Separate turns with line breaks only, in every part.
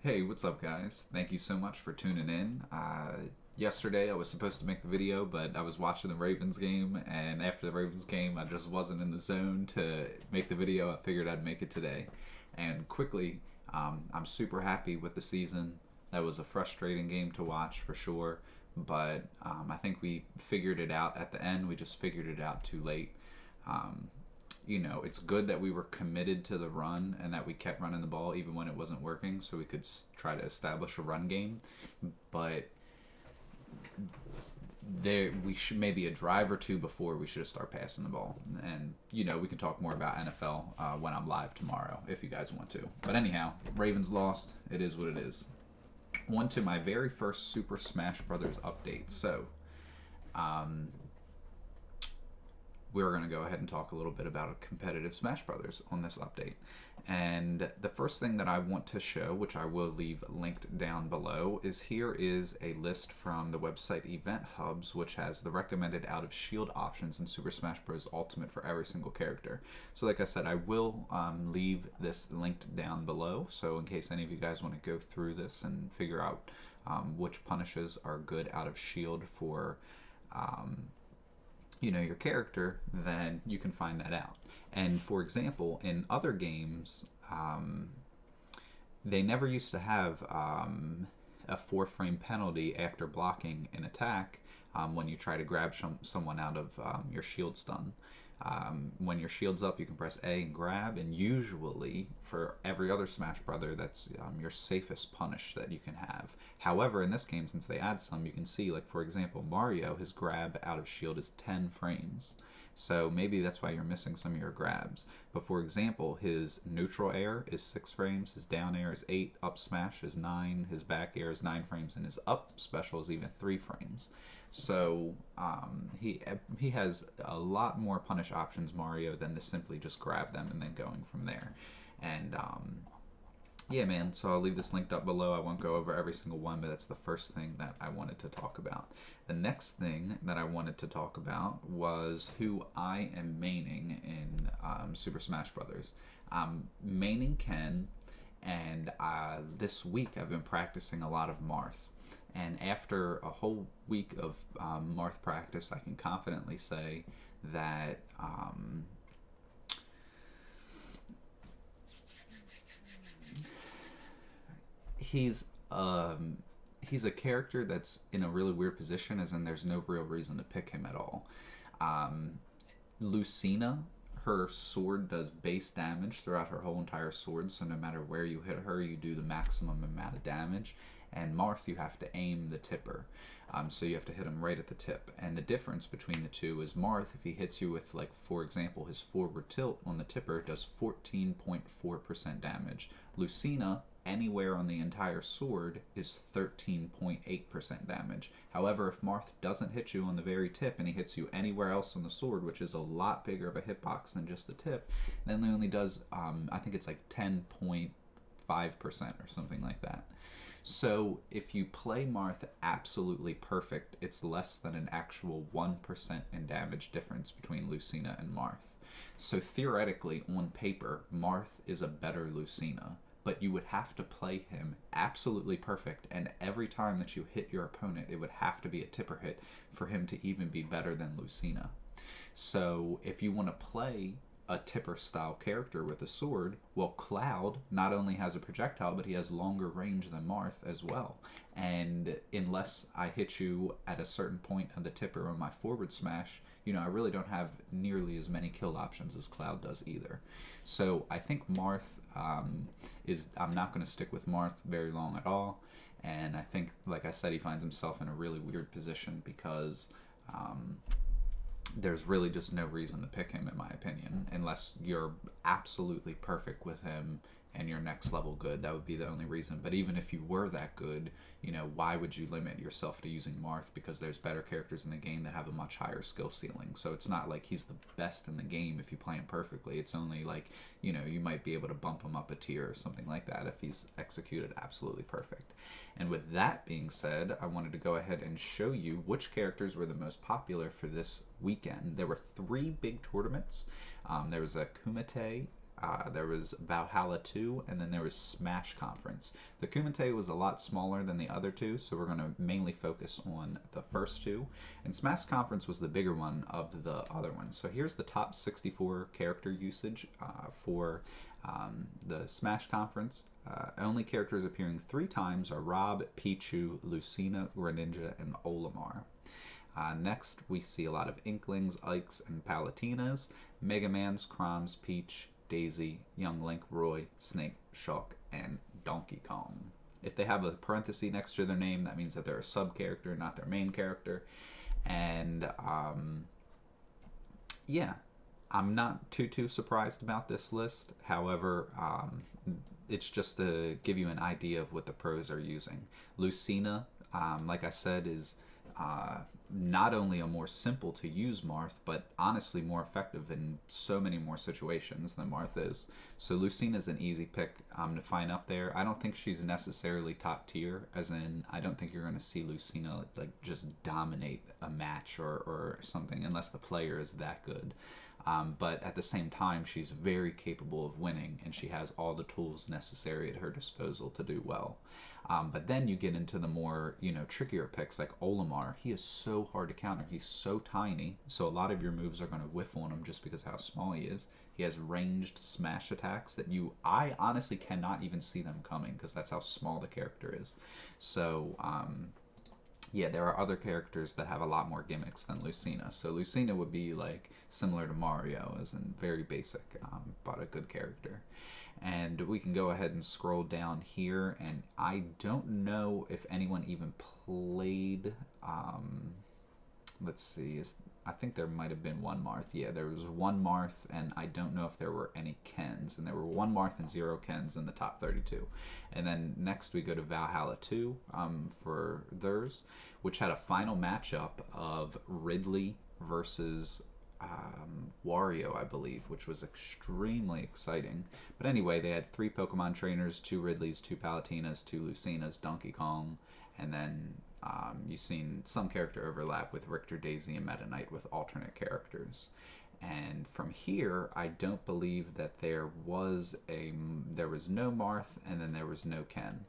Hey, what's up, guys? Thank you so much for tuning in. Yesterday, I was supposed to make the video, but I was watching the Ravens game, and after the Ravens game, I just wasn't in the zone to make the video. I figured I'd make it today. And quickly, I'm super happy with the season. That was a frustrating game to watch for sure, but I think we figured it out at the end. We just figured it out too late. Um, it's good that we were committed to the run and that we kept running the ball even when it wasn't working, so we could try to establish a run game. But we should maybe a drive or two before we should have started passing the ball. And we can talk more about NFL when I'm live tomorrow if you guys want to. But anyhow, Ravens lost. It is what it is. On to my very first Super Smash Brothers update. So, we're going to go ahead and talk a little bit about a competitive Smash Brothers on this update. And the first thing that I want to show, which I will leave linked down below, is here is a list from the website Event Hubs, which has the recommended out of shield options in Super Smash Bros. Ultimate for every single character. So like I said, I will leave this linked down below, so in case any of you guys want to go through this and figure out which punishes are good out of shield for your character, then you can find that out. And for example, in other games, they never used to have a 4-frame penalty after blocking an attack when you try to grab someone out of your shield stun. When your shield's up, you can press A and grab, and usually for every other Smash Brother, that's your safest punish that you can have. However, in this game, since they add some, you can see, like for example, Mario, his grab out of shield is 10 frames. So maybe that's why you're missing some of your grabs. But for example, his neutral air is 6 frames, his down air is 8, up smash is 9, his back air is 9 frames, and his up special is even 3 frames. So he has a lot more punish options, Mario, than to simply just grab them and then going from there. And yeah, man, so I'll leave this linked up below. I won't go over every single one, but that's the first thing that I wanted to talk about. The next thing that I wanted to talk about was who I am maining in Super Smash Brothers. I'm maining Ken, and this week I've been practicing a lot of Marth. And after a whole week of Marth practice, I can confidently say that he's a character that's in a really weird position, as in there's no real reason to pick him at all. Lucina, her sword does base damage throughout her whole entire sword, so no matter where you hit her, you do the maximum amount of damage. And Marth, you have to aim the tipper. So you have to hit him right at the tip. And the difference between the two is Marth, if he hits you with, like, for example, his forward tilt on the tipper, does 14.4% damage. Lucina, anywhere on the entire sword, is 13.8% damage. However, if Marth doesn't hit you on the very tip and he hits you anywhere else on the sword, which is a lot bigger of a hitbox than just the tip, then he only does, I think it's like 10.5% or something like that. So if you play Marth absolutely perfect, it's less than an actual 1% in damage difference between Lucina and Marth. So theoretically, on paper, Marth is a better Lucina, but you would have to play him absolutely perfect, and every time that you hit your opponent, it would have to be a tipper hit for him to even be better than Lucina. So if you want to play a tipper style character with a sword, well, Cloud not only has a projectile, but he has longer range than Marth as well. And unless I hit you at a certain point on the tipper on my forward smash, I really don't have nearly as many kill options as Cloud does either. So I think Marth I'm not going to stick with Marth very long at all. And I think, like I said, he finds himself in a really weird position because there's really just no reason to pick him, in my opinion, unless you're absolutely perfect with him and you're next level good. That would be the only reason. But even if you were that good, why would you limit yourself to using Marth? Because there's better characters in the game that have a much higher skill ceiling. So it's not like he's the best in the game if you play him perfectly. It's only like, you might be able to bump him up a tier or something like that if he's executed absolutely perfect. And with that being said, I wanted to go ahead and show you which characters were the most popular for this weekend. There were 3 big tournaments. There was a Kumite There was Valhalla 2, and then there was Smash Conference. The Kumite was a lot smaller than the other two, so we're going to mainly focus on the first two. And Smash Conference was the bigger one of the other ones. So here's the top 64 character usage for the Smash Conference. Only characters appearing 3 times are Rob, Pichu, Lucina, Greninja, and Olimar. Next, we see a lot of Inklings, Ikes, and Palatinas, Mega Mans, Chroms, Peach, Daisy, Young Link, Roy, Snake, Shulk, and Donkey Kong. If they have a parenthesis next to their name, that means that they're a sub-character, not their main character. And, yeah, I'm not too surprised about this list. However, it's just to give you an idea of what the pros are using. Lucina, like I said, is not only a more simple to use Marth, but honestly more effective in so many more situations than Marth is. So Lucina is an easy pick to find up there. I don't think she's necessarily top tier, as in I don't think you're going to see Lucina like just dominate a match or something unless the player is that good. But at the same time, she's very capable of winning, and she has all the tools necessary at her disposal to do well. But then you get into the more, trickier picks like Olimar. He is so hard to counter. He's so tiny, so a lot of your moves are going to whiff on him just because of how small he is. He has ranged smash attacks that I honestly cannot even see them coming because that's how small the character is. So, yeah, there are other characters that have a lot more gimmicks than Lucina. So Lucina would be like similar to Mario, as in very basic, but a good character. And we can go ahead and scroll down here, and I don't know if anyone even played, let's see, I think there might have been one Marth. Yeah, there was one Marth, and I don't know if there were any Kens. And there were one Marth and 0 Kens in the top 32. And then next we go to Valhalla 2 for theirs, which had a final matchup of Ridley versus Wario, I believe, which was extremely exciting. But anyway, they had 3 Pokemon trainers, 2 Ridleys, 2 Palatinas, 2 Lucinas, Donkey Kong, and then you've seen some character overlap with Richter, Daisy, and Meta Knight with alternate characters. And from here, I don't believe that there was no Marth, and then there was no Ken.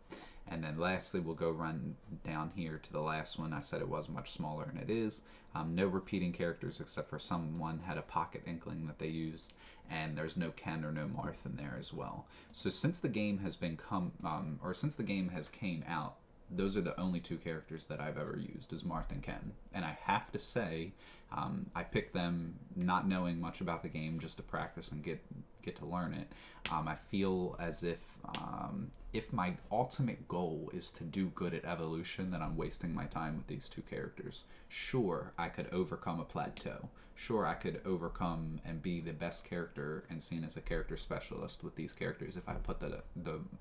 And then lastly, we'll go run down here to the last one. I said it was much smaller, and it is. No repeating characters except for someone had a Pocket Inkling that they used, and there's no Ken or no Marth in there as well. So since the game has since the game has came out, those are the only 2 characters that I've ever used, is Marth and Ken. And I have to say, I picked them not knowing much about the game, just to practice and get to learn it. I feel as if my ultimate goal is to do good at evolution, then I'm wasting my time with these 2 characters. Sure, I could overcome a plateau. Sure, I could overcome and be the best character and seen as a character specialist with these characters if I put the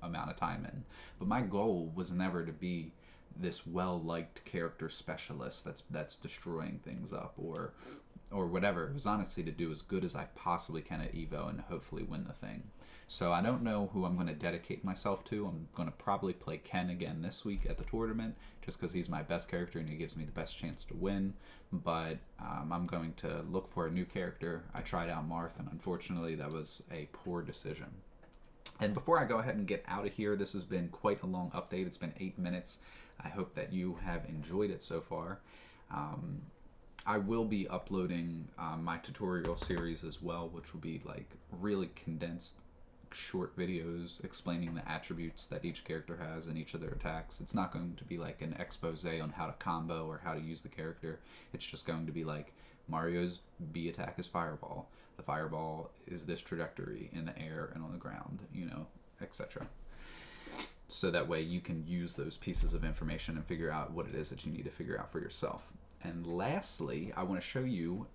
amount of time in. But my goal was never to be this well-liked character specialist that's destroying things up or whatever. It was honestly to do as good as I possibly can at Evo and hopefully win the thing. So I don't know who I'm going to dedicate myself to. I'm going to probably play Ken again this week at the tournament just because he's my best character and he gives me the best chance to win. But I'm going to look for a new character. I tried out Marth, and unfortunately that was a poor decision. And before I go ahead and get out of here, this has been quite a long update. It's been 8 minutes. I hope that you have enjoyed it so far. I will be uploading my tutorial series as well, which will be like really condensed short videos explaining the attributes that each character has in each of their attacks. It's not going to be like an expose on how to combo or how to use the character. It's just going to be like Mario's B attack is Fireball. The Fireball is this trajectory in the air and on the ground, etc. So that way you can use those pieces of information and figure out what it is that you need to figure out for yourself. And lastly, I want to show you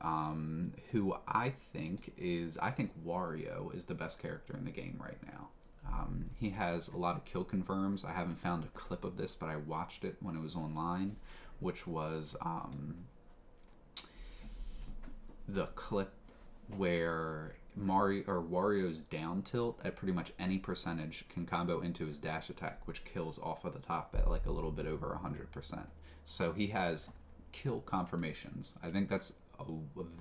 who I think Wario is the best character in the game right now. He has a lot of kill confirms. I haven't found a clip of this, but I watched it when it was online, which was the clip where Wario's down tilt at pretty much any percentage can combo into his dash attack, which kills off of the top at like a little bit over 100%. So he has kill confirmations. I think that's a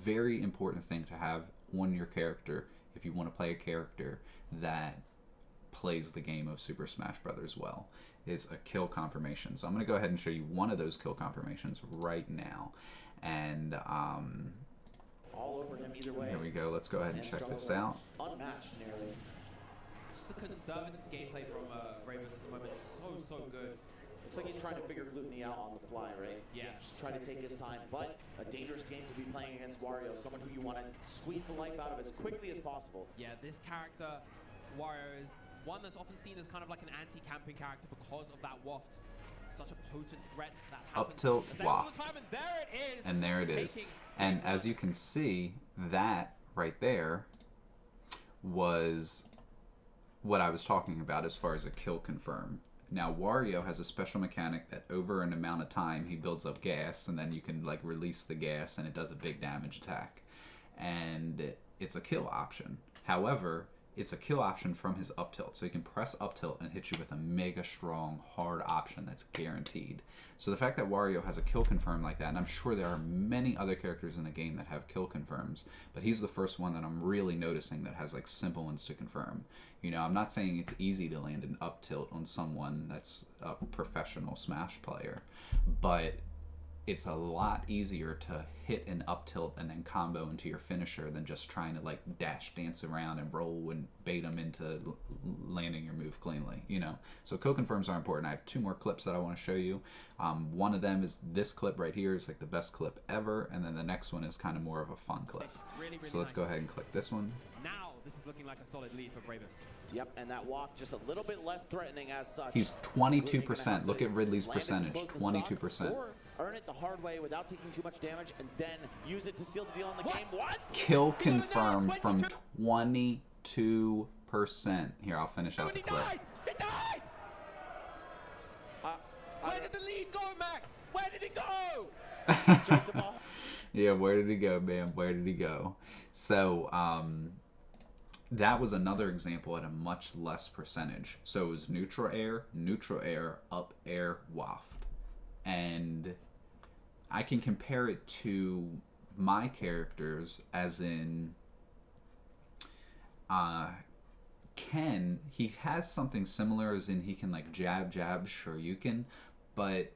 very important thing to have on your character if you want to play a character that plays the game of Super Smash Brothers well, is a kill confirmation. So I'm going to go ahead and show you one of those kill confirmations right now. And
all over him either way.
Here we go. Let's go ahead and check this out.
Unmatched nearly.
Just the conservative gameplay from Bravus at the moment is so good.
Looks like he's trying to figure Glutony out on the fly, right?
Yeah.
Just trying to take his time, but a dangerous game to be playing against Wario, someone who you want to squeeze the life out of as quickly as possible.
Yeah, this character, Wario, is one that's often seen as kind of like an anti-camping character because of that waft. Such a potent threat that happens.
Up tilt, waft.
And there it is.
And there it is. And as you can see, that right there was what I was talking about as far as a kill confirm. Now, Wario has a special mechanic that over an amount of time, he builds up gas, and then you can like release the gas, and it does a big damage attack. And it's a kill option. However, it's a kill option from his up tilt. So he can press up tilt and hit you with a mega strong, hard option that's guaranteed. So the fact that Wario has a kill confirm like that, and I'm sure there are many other characters in the game that have kill confirms, but he's the first one that I'm really noticing that has like simple ones to confirm. You know, I'm not saying it's easy to land an up tilt on someone that's a professional Smash player, but it's a lot easier to hit an up tilt and then combo into your finisher than just trying to like dash, dance around and roll and bait them into landing your move cleanly, you know. So kill confirms are important. I have two more clips that I want to show you. One of them is this clip right here. Is like the best clip ever, and then the next one is kind of more of a fun clip.
Really
so let's go ahead and click this one.
Now this is looking like a solid lead for Bravus.
Yep, and that walk just a little bit less threatening as such.
He's 22%. Look at Ridley's percentage, 22%.
Or earn it the hard way without taking too much damage, and then use it to seal the deal in the game. What?
Kill confirm from 22%. Here, I'll finish out the
He
clip.
died! He died! Where did the lead go, Max? Where did it go?
Yeah, where did he go, man? Where did he go? So, that was another example at a much less percentage. So it was neutral air, up air, waft. And I can compare it to my characters, as in Ken. He has something similar, as in he can like jab, sure you can, but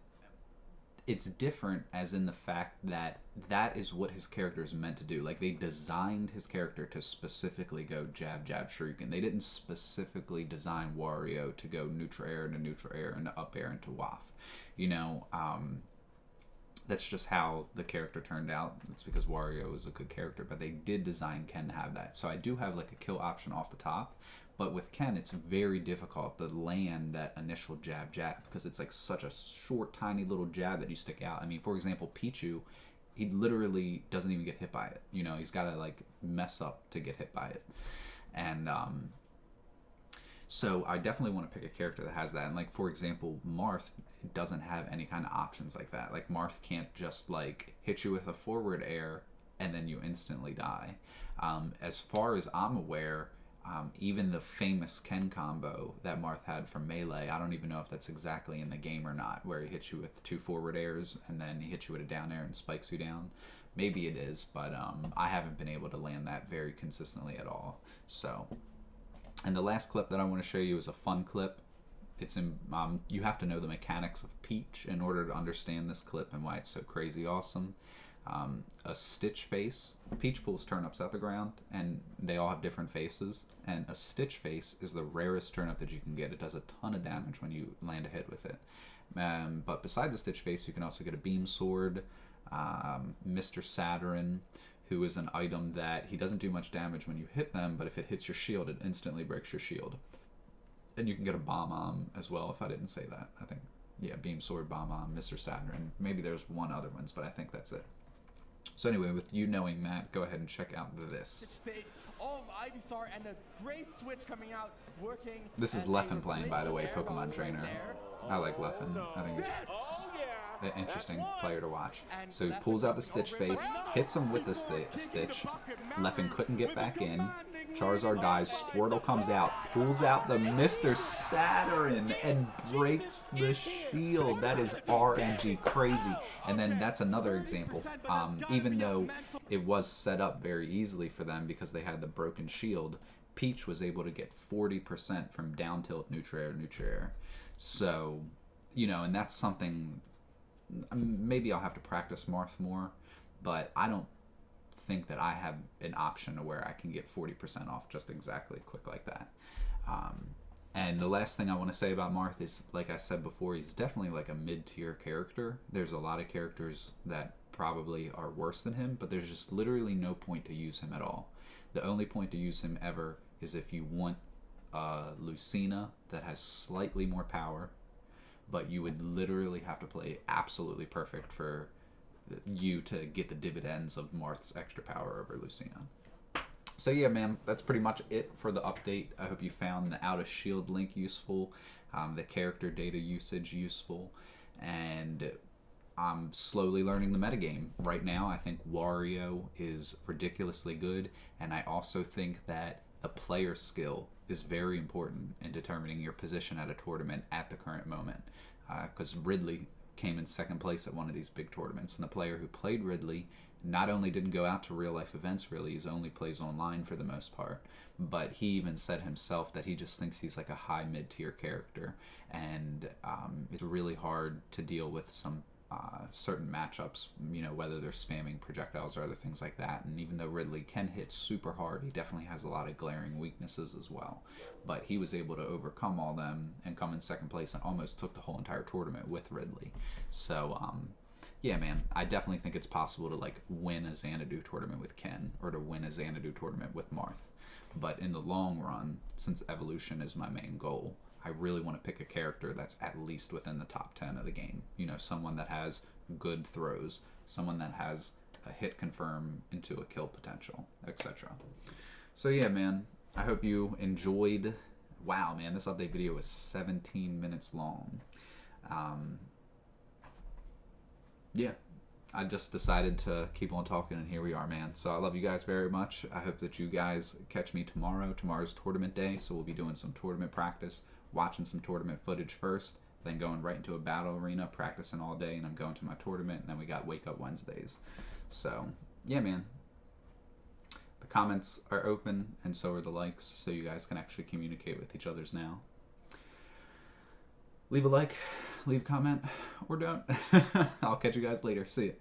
it's different as in the fact that that is what his character is meant to do. Like, they designed his character to specifically go jab, shuriken. They didn't specifically design Wario to go neutral air into up air into waft. You know, that's just how the character turned out. It's because Wario is a good character, but they did design Ken to have that. So I do have like a kill option off the top, but with Ken, it's very difficult to land that initial jab, because it's like such a short, tiny little jab that you stick out. I mean, for example, Pichu, he literally doesn't even get hit by it. You know, he's got to like mess up to get hit by it. And so I definitely want to pick a character that has that. And like, for example, Marth doesn't have any kind of options like that. Like, Marth can't just like hit you with a forward air and then you instantly die. As far as I'm aware, even the famous Ken combo that Marth had from Melee, I don't even know if that's exactly in the game or not, where he hits you with 2 forward airs and then he hits you with a down air and spikes you down. Maybe it is, but I haven't been able to land that very consistently at all. So, and the last clip that I want to show you is a fun clip. It's in, you have to know the mechanics of Peach in order to understand this clip and why it's so crazy awesome. A Stitch face. Peach pulls turnips out the ground, and they all have different faces. And a Stitch face is the rarest turnip that you can get. It does a ton of damage when you land a hit with it. But besides the Stitch face, you can also get a Beam Sword, Mr. Saturn, who is an item that he doesn't do much damage when you hit them, but if it hits your shield, it instantly breaks your shield. And you can get a Bomb as well, if I didn't say that. I think, yeah, Beam Sword, Bomb, Mr. Saturn. Maybe there's one other ones, but I think that's it. So anyway, with you knowing that, go ahead and check out this.
Ivysaur and a great switch coming out, working.
This is Leffen playing, by the way, Pokemon Trainer. I like Leffen. I think he's an interesting player to watch. So he pulls out the Stitch face, hits him with the Stitch. Leffen couldn't get back in, Charizard dies, Squirtle comes out, pulls out the Mr. Saturn, and breaks the shield. That is RNG crazy. And then that's another example. Even though it was set up very easily for them because they had the broken shield, Peach was able to get 40% from down tilt neutral air. So, you know, and that's something, maybe I'll have to practice Marth more, but I don't think that I have an option to where I can get 40% off just exactly quick like that. And the last thing I want to say about Marth is, like I said before, he's definitely like a mid-tier character. There's a lot of characters that probably are worse than him, but there's just literally no point to use him at all. The only point to use him ever is if you want Lucina that has slightly more power, but you would literally have to play absolutely perfect for you to get the dividends of Marth's extra power over Lucina. So yeah, man, that's pretty much it for the update. I hope you found the Out of Shield link useful, the character data usage useful, and I'm slowly learning the metagame. Right now, I think Wario is ridiculously good, and I also think that the player skill is very important in determining your position at a tournament at the current moment. Because Ridley came in second place at one of these big tournaments, and the player who played Ridley not only didn't go out to real life events really, he only plays online for the most part, but he even said himself that he just thinks he's like a high mid-tier character, and it's really hard to deal with some certain matchups, you know, whether they're spamming projectiles or other things like that. And even though Ridley can hit super hard, he definitely has a lot of glaring weaknesses as well. But he was able to overcome all them and come in second place and almost took the whole entire tournament with Ridley. So yeah, man, I definitely think it's possible to like win a Xanadu tournament with Ken or to win a Xanadu tournament with Marth. But in the long run, since evolution is my main goal, I really want to pick a character that's at least within the top 10 of the game. You know, someone that has good throws, someone that has a hit confirm into a kill potential, etc. So yeah, man, I hope you enjoyed. Wow, man, this update video was 17 minutes long. Yeah, I just decided to keep on talking, and here we are, man. So I love you guys very much. I hope that you guys catch me tomorrow. Tomorrow's tournament day, so we'll be doing some tournament practice, watching some tournament footage first, then going right into a battle arena, practicing all day, and I'm going to my tournament, and then we got Wake Up Wednesdays. So, yeah, man. The comments are open, and so are the likes, so you guys can actually communicate with each other's now. Leave a like, leave a comment, or don't. I'll catch you guys later. See ya.